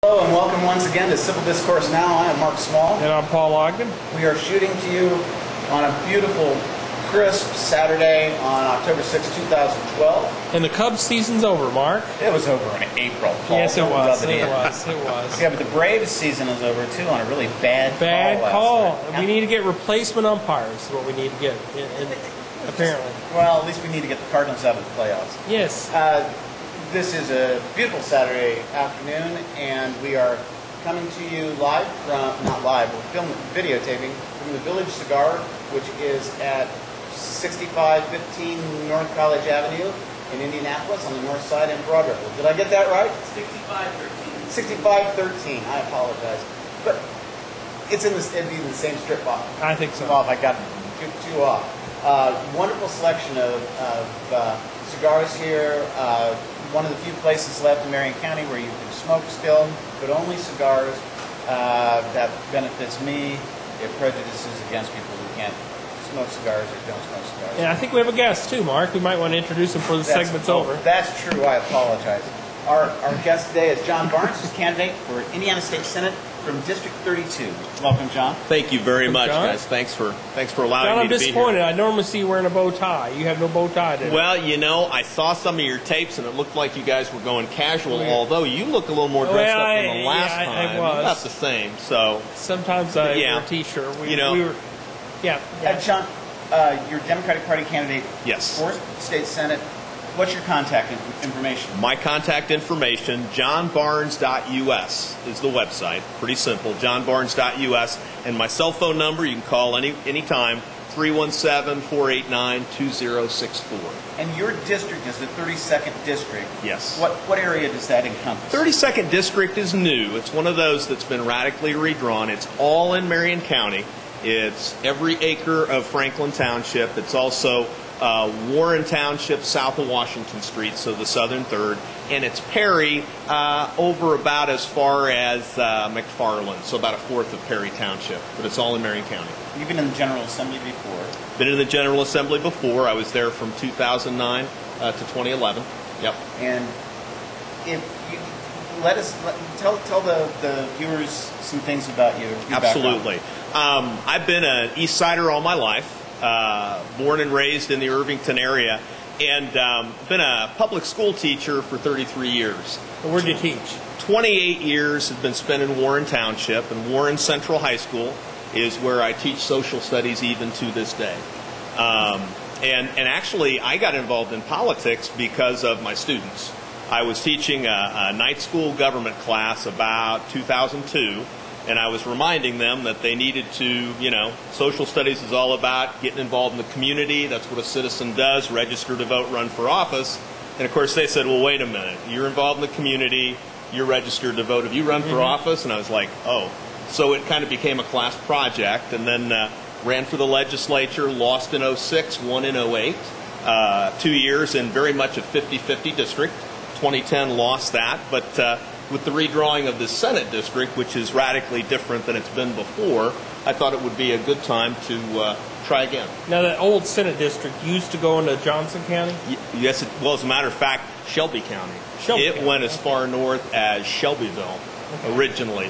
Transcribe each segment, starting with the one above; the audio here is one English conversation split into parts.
Hello and welcome once again to Civil Discourse Now. I am Mark Small. And I'm Paul Ogden. We are shooting to you on a beautiful, crisp Saturday on October 6, 2012. And the Cubs season's over, Mark. It was over in April, Paul. Yes, it Don't was. rub It in. was. Yeah, but the Braves season is over too on a really bad call. last night. We need to get replacement umpires is what we need to get, apparently. Well, at least we need to get the Cardinals out of the playoffs. Yes. This is a beautiful Saturday afternoon, and we are coming to you live from, not live, we're videotaping from the Village Cigar, which is at 6515 North College Avenue in Indianapolis on the north side in Broad Ripple. Did I get that right? 6513. 6513. I apologize. But it'd be in the same strip off. I think so. Off. I got two off. Wonderful selection of cigars here. One of the few places left in Marion County where you can smoke still, but only cigars. That benefits me. It prejudices against people who can't smoke cigars or don't smoke cigars. And I think we have a guest too, Mark. We might want to introduce him before the segment's over. That's true. I apologize. Our guest today is John Barnes, who's candidate for Indiana State Senate from District 32. Welcome, John. Thank you very much, John. guys. Thanks for allowing John, me I'm to be disappointed. here. I normally see you wearing a bow tie. You have no bow tie today. Well, you know, I saw some of your tapes, and it looked like you guys were going casual, Yeah. although you look a little more dressed up than the last time. I was. About the same, so... Sometimes I wear a T-shirt. John, you're Democratic Party candidate Yes. for State Senate. What's your contact information? My contact information, johnbarnes.us is the website. Pretty simple, johnbarnes.us. And my cell phone number, you can call anytime, 317-489-2064. And your district is the 32nd district. Yes. What area does that encompass? 32nd district is new. It's one of those that's been radically redrawn. It's all in Marion County. It's every acre of Franklin Township. It's also Warren Township south of Washington Street, so the southern third. And it's Perry over about as far as McFarland, so about a fourth of Perry Township. But it's all in Marion County. You've been in the General Assembly before. Been in the General Assembly before. I was there from 2009 to 2011. Yep. And if you tell the viewers some things about you. Absolutely. I've been an East Sider all my life. Born and raised in the Irvington area, and been a public school teacher for 33 years. Where did you teach? 28 years have been spent in Warren Township, and Warren Central High School is where I teach social studies even to this day. And actually, I got involved in politics because of my students. I was teaching a night school government class about 2002, and I was reminding them that they needed to, social studies is all about getting involved in the community. That's what a citizen does, register to vote, run for office. And of course they said, well, wait a minute, you're involved in the community, you're registered to vote. Have you run for office? And I was like, oh. So it kind of became a class project, and then ran for the legislature, lost in 06, won in 08. 2 years in very much a 50-50 district. 2010 lost that, but with the redrawing of the Senate district, which is radically different than it's been before, I thought it would be a good time to try again. Now, that old Senate district used to go into Johnson County? Yes, well, as a matter of fact, Shelby County. It went as far north as Shelbyville originally.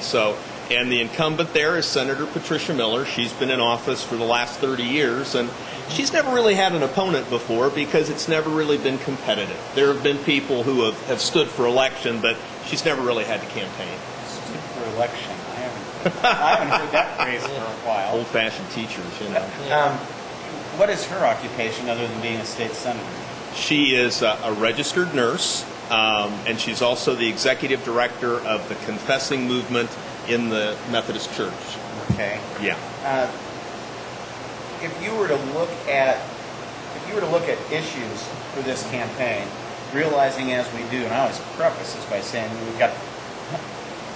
And the incumbent there is Senator Patricia Miller. She's been in office for the last 30 years, and she's never really had an opponent before because it's never really been competitive. There have been people who have stood for election, but she's never really had to campaign. Stood for election. I haven't heard that phrase for a while. Old-fashioned teachers, What is her occupation other than being a state senator? She is a registered nurse, and she's also the executive director of the confessing movement in the Methodist Church. Okay. Yeah. If you were to look at issues for this campaign, realizing as we do, and I always preface this by saying we've got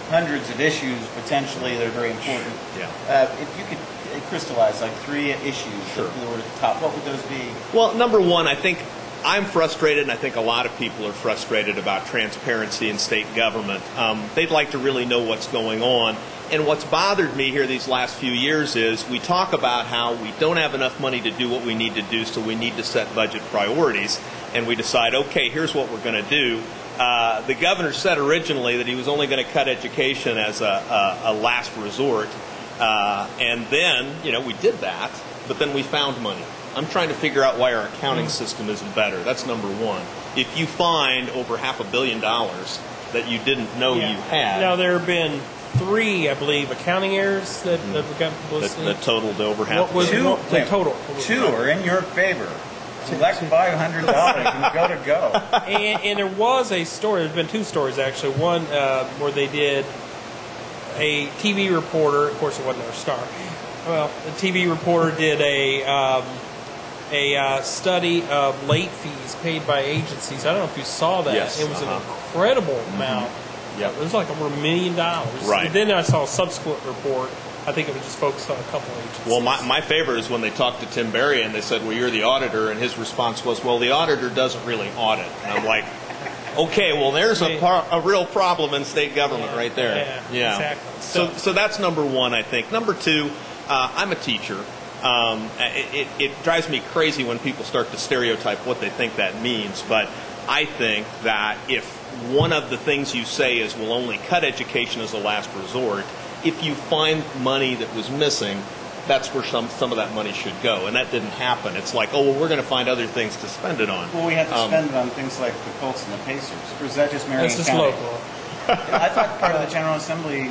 hundreds of issues potentially that are very important. Yeah. If you could crystallize like 3 issues that were at the top, what would those be? Well, number one, I think I'm frustrated, and I think a lot of people are frustrated about transparency in state government. They'd like to really know what's going on. And what's bothered me here these last few years is we talk about how we don't have enough money to do what we need to do, so we need to set budget priorities. And we decide, okay, here's what we're going to do. The governor said originally that he was only going to cut education as a last resort. And then, we did that, but then we found money. I'm trying to figure out why our accounting system isn't better. That's number one. If you find over $500 million that you didn't know you had. Now, there have been 3, I believe, accounting errors that have got publicity. That totaled over $500 What was million. the total? 2 are in your favor. Select $500 and go. And there was a story, there's been 2 stories actually. One where they did a TV reporter, of course it wasn't our star. Well, the TV reporter did a study of late fees paid by agencies. I don't know if you saw that. Yes, it was an incredible amount. Yep. It was like over $1 million. Right. And then I saw a subsequent report. I think it was just focused on a couple agencies. Well, my favorite is when they talked to Tim Berry and they said, well, you're the auditor, and his response was, well, the auditor doesn't really audit. And I'm like, okay, well, there's a real problem in state government right there. Yeah, exactly. So that's number one, I think. Number 2, I'm a teacher. It drives me crazy when people start to stereotype what they think that means, but I think that if one of the things you say is we'll only cut education as a last resort, if you find money that was missing, that's where some of that money should go. And that didn't happen. It's like, oh, well, we're going to find other things to spend it on. Well, we had to spend it on things like the Colts and the Pacers. Or is that just Marion That's just County? local. I thought part of the General Assembly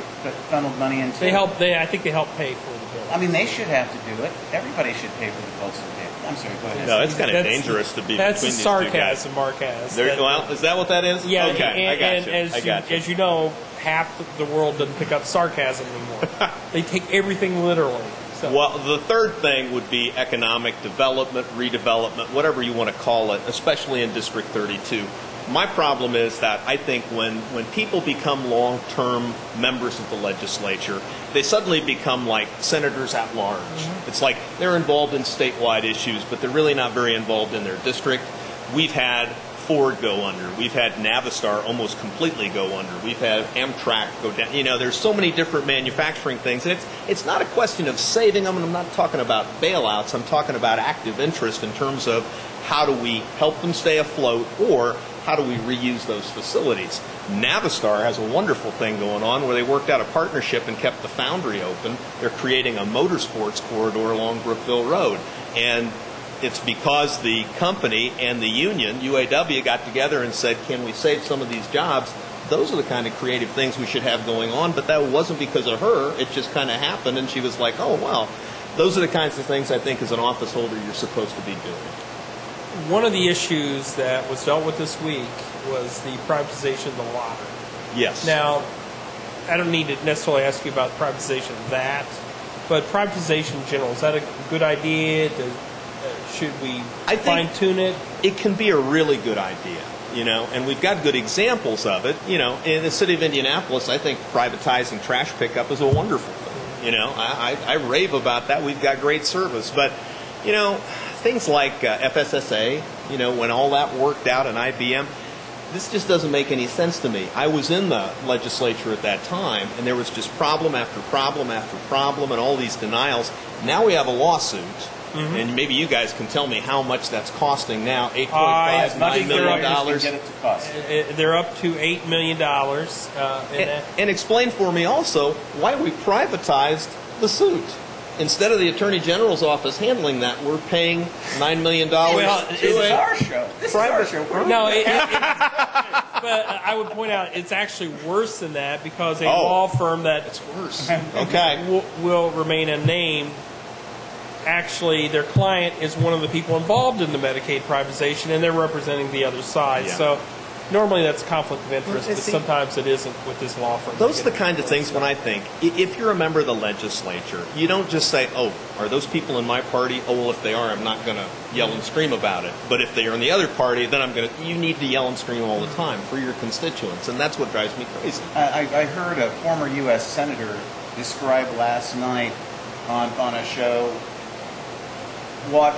funneled money into. I think they help pay for the bill. I mean, they should have to do it. Everybody should pay for the Colts and the Pacers. I'm sorry, go ahead. No, it's kind of dangerous to be That's the between these 2 guys. sarcasm Mark has. Well, is that what that is? Yeah, okay, I got you. And I got you. as you know, half the world doesn't pick up sarcasm anymore. They take everything literally. So. Well, the third thing would be economic development, redevelopment, whatever you want to call it, especially in District 32. My problem is that I think when people become long-term members of the legislature, they suddenly become like senators at large. Mm-hmm. It's like they're involved in statewide issues, but they're really not very involved in their district. We've had Ford go under. We've had Navistar almost completely go under. We've had Amtrak go down. There's so many different manufacturing things. And it's not a question of saving them, and I'm not talking about bailouts. I'm talking about active interest in terms of how do we help them stay afloat, or how do we reuse those facilities. Navistar has a wonderful thing going on where they worked out a partnership and kept the foundry open. They're creating a motorsports corridor along Brookville Road. And it's because the company and the union, UAW, got together and said, can we save some of these jobs? Those are the kind of creative things we should have going on, but that wasn't because of her. It just kind of happened, and she was like, oh, well, those are the kinds of things I think as an office holder you're supposed to be doing. One of the issues that was dealt with this week was the privatization of the lottery. Yes. Now, I don't need to necessarily ask you about privatization of that, but privatization in general, is that a good idea? Should we fine-tune it? It can be a really good idea, and we've got good examples of it. In the city of Indianapolis, I think privatizing trash pickup is a wonderful thing. I rave about that. We've got great service. But, things like FSSA, when all that worked out in IBM, this just doesn't make any sense to me. I was in the legislature at that time, and there was just problem after problem after problem and all these denials. Now we have a lawsuit. Mm-hmm. And maybe you guys can tell me how much that's costing now. $8.5, $9 million. Get it to cost. They're up to $8 million. And explain for me also why we privatized the suit. Instead of the Attorney General's office handling that, we're paying $9 million This is our show. This is our show. No, but I would point out it's actually worse than that, because a law firm that it's worse. Okay. will remain unnamed. Actually, their client is one of the people involved in the Medicaid privatization, and they're representing the other side. Yeah. So normally that's a conflict of interest, but sometimes it isn't with this law firm. Those are the kind of things when I think, if you're a member of the legislature, you don't just say, oh, are those people in my party? Oh, well, if they are, I'm not going to yell and scream about it. But if they are in the other party, then you need to yell and scream all the time for your constituents, and that's what drives me crazy. I heard a former U.S. Senator describe last night on a show what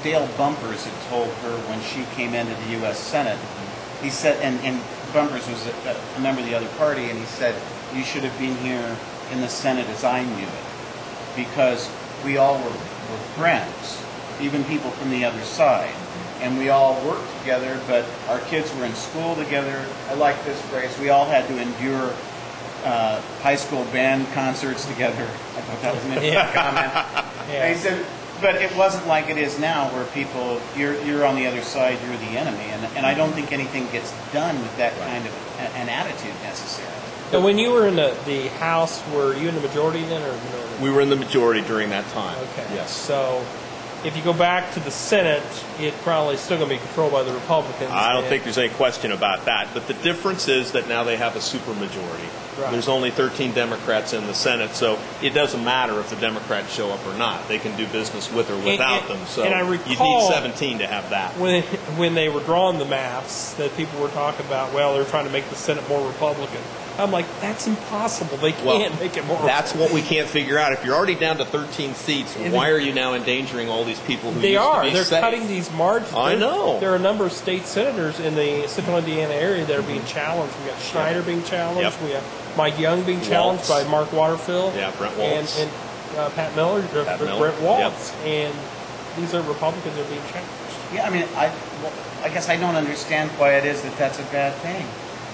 Dale Bumpers had told her when she came into the U.S. Senate. He said, and Bumpers was a member of the other party, and he said, you should have been here in the Senate as I knew it, because we all were friends, even people from the other side. and we all worked together, but our kids were in school together. I like this phrase. We all had to endure high school band concerts together. I thought that was an interesting comment. Yeah. And he said, but it wasn't like it is now, where people, you're on the other side, you're the enemy, and I don't think anything gets done with that kind of an attitude necessarily. So when you were in the House, were you in the majority then, or minority? We were in the majority during that time. Okay. Yes. So if you go back to the Senate, it's probably still going to be controlled by the Republicans. I don't think there's any question about that. But the difference is that now they have a supermajority. Right. There's only 13 Democrats in the Senate, so it doesn't matter if the Democrats show up or not. They can do business with or without them. So and I you recall need 17 to have that. when they were drawing the maps, that people were talking about, well, they're trying to make the Senate more Republican. I'm like, that's impossible. They can't make it more That's Republican. what we can't figure out. If you're already down to 13 seats, why are you now endangering all these people who They used are. to be They're safe? cutting these margins. I know. There are a number of state senators in the Central Indiana area that are being challenged. We got Schneider being challenged. Yep. We have Mike Young being challenged by Mark Waterfield. Yeah, Brent Waltz. And Pat Miller, Pat Miller. Brent Waltz. Yep. And these are Republicans that are being challenged. Yeah, I mean, I guess I don't understand why it is that that's a bad thing.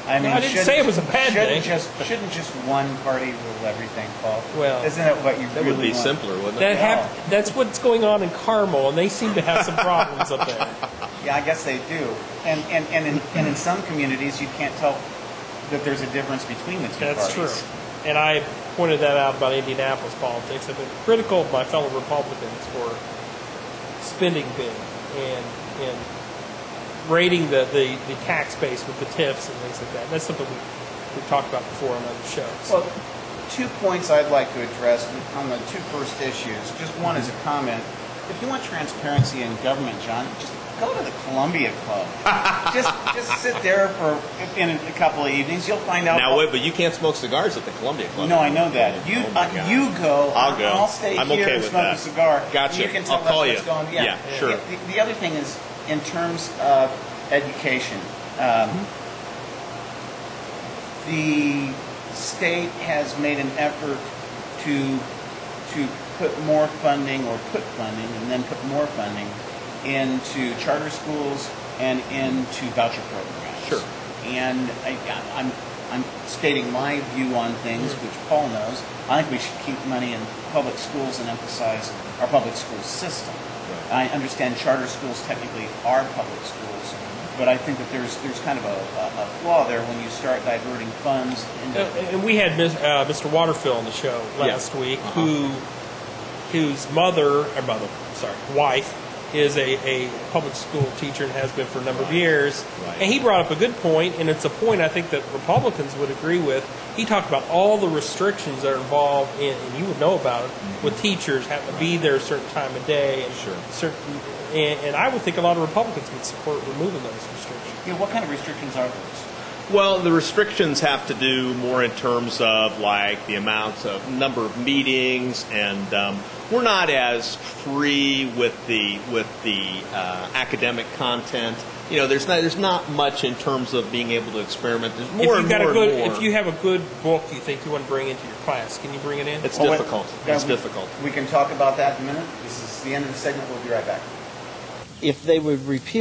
I mean, I didn't say it was a bad thing. Shouldn't just one party rule everything, Paul? Well, isn't it what you That really would be want? simpler, wouldn't it? That's what's going on in Carmel, and they seem to have some problems up there. Yeah, I guess they do. And in some communities, you can't tell that there's a difference between the two That's parties. true. And I pointed that out about Indianapolis politics. I've been critical of my fellow Republicans for spending big and raiding the tax base with the TIFs and things like that. That's something we've talked about before on other shows. Well, 2 points I'd like to address on the two first issues. Just one is a comment. If you want transparency in government, John, just go to the Columbia Club. just sit there in a couple of evenings. You'll find out. Now, wait, but you can't smoke cigars at the Columbia Club. No, I know that. You go. I'll go. I'll stay I'm here okay and with smoke that. a cigar. Gotcha. You can tell I'll call us you. what's going on. Yeah, sure. The other thing is, in terms of education, the state has made an effort to put more funding, or put funding, and then put more funding into charter schools and into voucher programs. Sure. And I'm stating my view on things, which Paul knows. I think we should keep money in public schools and emphasize our public school system. I understand charter schools technically are public schools, but I think that there's kind of a flaw there when you start diverting funds into... And we had Mr. Waterfield on the show last week, whose wife is a public school teacher and has been for a number of years. Right. And he brought up a good point, and it's a point I think that Republicans would agree with. He talked about all the restrictions that are involved in, and you would know about it, with teachers having to be there a certain time of day. And and I would think a lot of Republicans would support removing those restrictions. Yeah, what kind of restrictions are those? Well, the restrictions have to do more in terms of like the amount of number of meetings, and we're not as free with the academic content. You know, there's not much in terms of being able to experiment. There's more and more. If you have a good book you think you want to bring into your class, can you bring it in? It's difficult. It's difficult. We can talk about that in a minute. This is the end of the segment. We'll be right back. If they would repeal